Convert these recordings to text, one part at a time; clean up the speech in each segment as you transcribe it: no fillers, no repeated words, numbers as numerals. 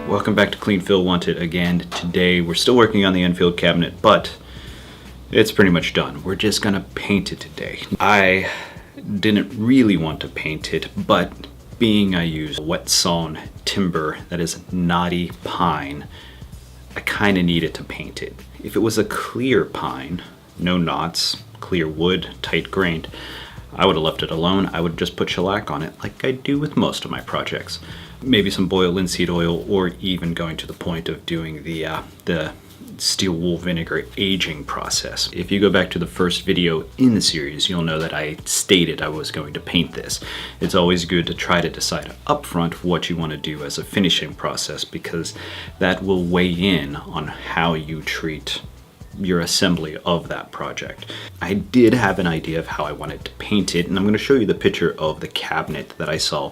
Welcome back to Clean Fill Wanted again. Today we're still working on the Enfield cabinet, but it's pretty much done. We're just gonna paint it today. I didn't really want to paint it, but being I use wet sawn timber that is knotty pine, I kind of needed to paint it. If it was a clear pine, no knots, clear wood, tight grained, I would have left it alone. I would just put shellac on it like I do with most of my projects. Maybe some boiled linseed oil, or even going to the point of doing the steel wool vinegar aging process. If you go back to the first video in the series, you'll know that I stated I was going to paint this. It's always good to try to decide upfront what you want to do as a finishing process, because that will weigh in on how you treat your assembly of that project. I did have an idea of how I wanted to paint it, and I'm going to show you the picture of the cabinet that I saw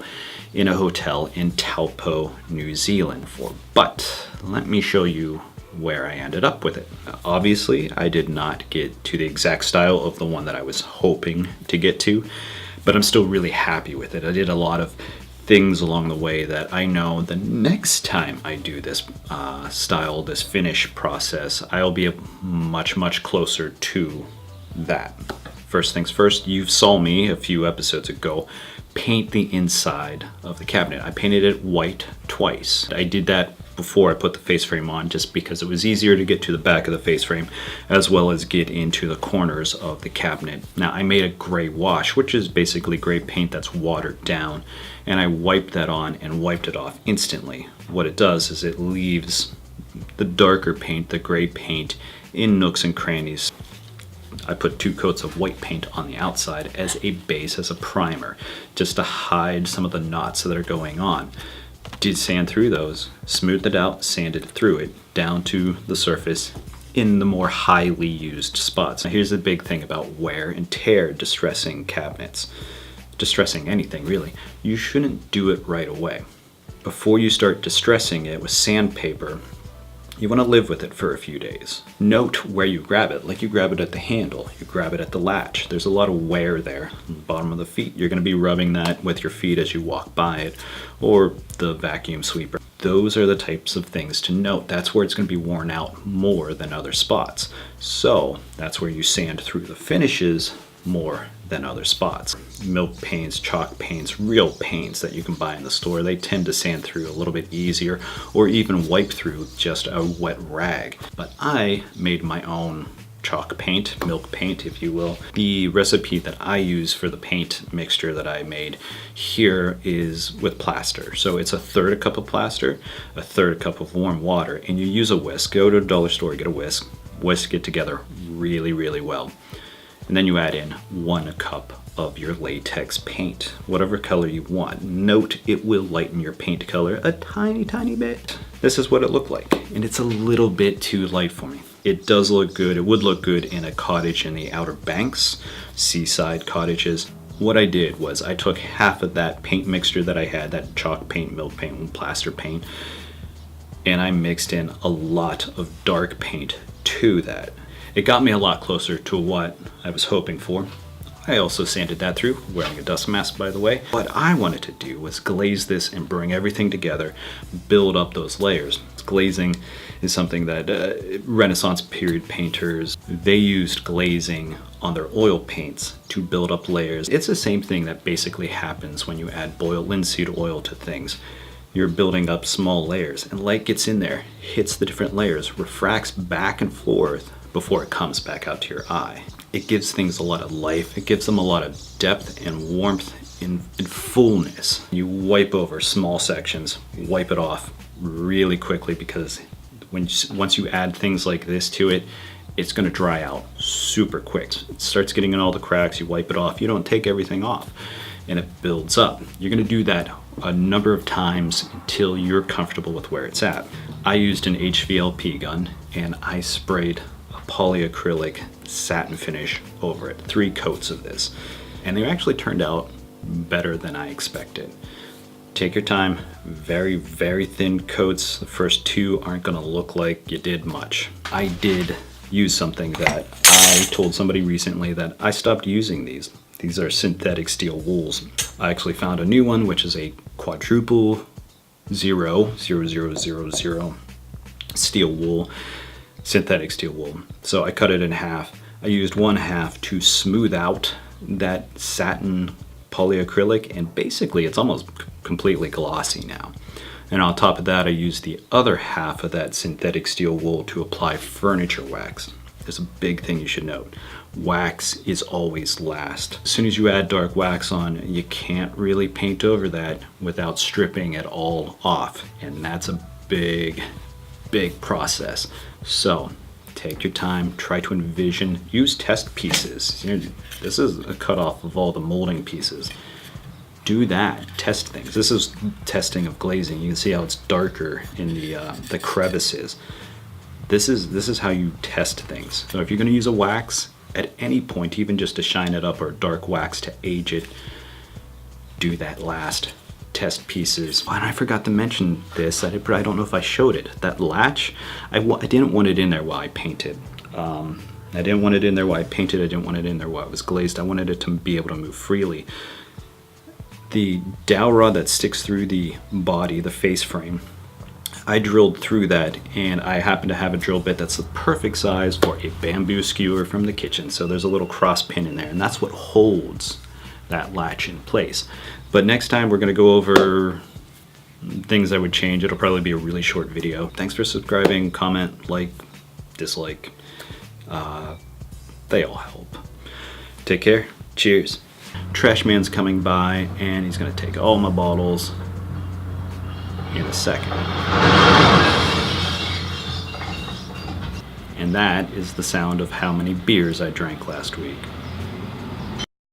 in a hotel in Taupo, New Zealand for. But let me show you where I ended up with it. Obviously, I did not get to the exact style of the one that I was hoping to get to, but I'm still really happy with it. I did a lot of things along the way that I know the next time I do this this finish process, I'll be much closer to that. First things first, you saw me a few episodes ago paint the inside of the cabinet. I painted it white twice. I did that before I put the face frame on, just because it was easier to get to the back of the face frame as well as get into the corners of the cabinet. Now I made a gray wash, which is basically gray paint that's watered down, and I wiped that on and wiped it off instantly. What it does is it leaves the darker paint, the gray paint, in nooks and crannies. I put 2 coats of white paint on the outside as a base, as a primer, just to hide some of the knots that are going on. Did sand through those, smoothed it out, sanded through it, down to the surface in the more highly used spots. Now here's the big thing about wear and tear distressing cabinets, distressing anything really. You shouldn't do it right away. Before you start distressing it with sandpaper, you want to live with it for a few days. Note where you grab it, like you grab it at the handle, you grab it at the latch. There's a lot of wear there on the bottom of the feet. You're going to be rubbing that with your feet as you walk by it, or the vacuum sweeper. Those are the types of things to note. That's where it's going to be worn out more than other spots. So that's where you sand through the finishes more than other spots. Milk paints, chalk paints, real paints that you can buy in the store, they tend to sand through a little bit easier, or even wipe through just a wet rag. But I made my own chalk paint, milk paint if you will. The recipe that I use for the paint mixture that I made here is with plaster. So it's 1/3 cup of plaster, 1/3 cup of warm water, and you use a whisk. Go to a dollar store, get a whisk it together really well. And then you add in 1 cup of your latex paint, whatever color you want. Note it will lighten your paint color a tiny bit. This is what it looked like, and it's a little bit too light for me. It does look good. It would look good in a cottage in the Outer Banks, seaside cottages. What I did was I took half of that paint mixture that I had, that chalk paint, milk paint, and plaster paint, and I mixed in a lot of dark paint to that. It got me a lot closer to what I was hoping for. I also sanded that through, wearing a dust mask by the way. What I wanted to do was glaze this and bring everything together, build up those layers. Glazing is something that Renaissance period painters, they used glazing on their oil paints to build up layers. It's the same thing that basically happens when you add boiled linseed oil to things. You're building up small layers, and light gets in there, hits the different layers, refracts back and forth before it comes back out to your eye. It gives things a lot of life. It gives them a lot of depth and warmth and fullness. You wipe over small sections, wipe it off really quickly, because once you add things like this to it, it's going to dry out super quick. It starts getting in all the cracks, you wipe it off. You don't take everything off, and it builds up. You're going to do that a number of times until you're comfortable with where it's at. I used an HVLP gun, and I sprayed polyacrylic satin finish over it, 3 coats of this, and they actually turned out better than I expected. Take your time, very thin coats. The first 2 aren't going to look like you did much. I did use something that I told somebody recently that I stopped using these. These are synthetic steel wools. I actually found a new one, which is a quadruple 0.00000 steel wool, synthetic steel wool. So I cut it in half. I used one half to smooth out that satin polyacrylic, and basically it's almost completely glossy now. And on top of that, I used the other half of that synthetic steel wool to apply furniture wax. There's a big thing you should note. Wax is always last. As soon as you add dark wax on, you can't really paint over that without stripping it all off. And that's a big process. So take your time, try to envision, use test pieces. This is a cutoff of all the molding pieces. Do that, test things. This is testing of glazing. You can see how it's darker in the crevices. This is how you test things. So if you're gonna use a wax at any point, even just to shine it up, or dark wax to age it, do that last. Test pieces. And I forgot to mention this, I don't know if I showed it. That latch, I didn't want it in there while I painted. I didn't want it in there while I painted. I didn't want it in there while it was glazed. I wanted it to be able to move freely. The dowel rod that sticks through the body, the face frame, I drilled through that, and I happen to have a drill bit that's the perfect size for a bamboo skewer from the kitchen. So there's a little cross pin in there, and that's what holds that latch in place. But next time we're going to go over things I would change. It'll probably be a really short video. Thanks for subscribing, comment, like, dislike. They all help. Take care. Cheers. Trash man's coming by, and he's going to take all my bottles in a second. And that is the sound of how many beers I drank last week.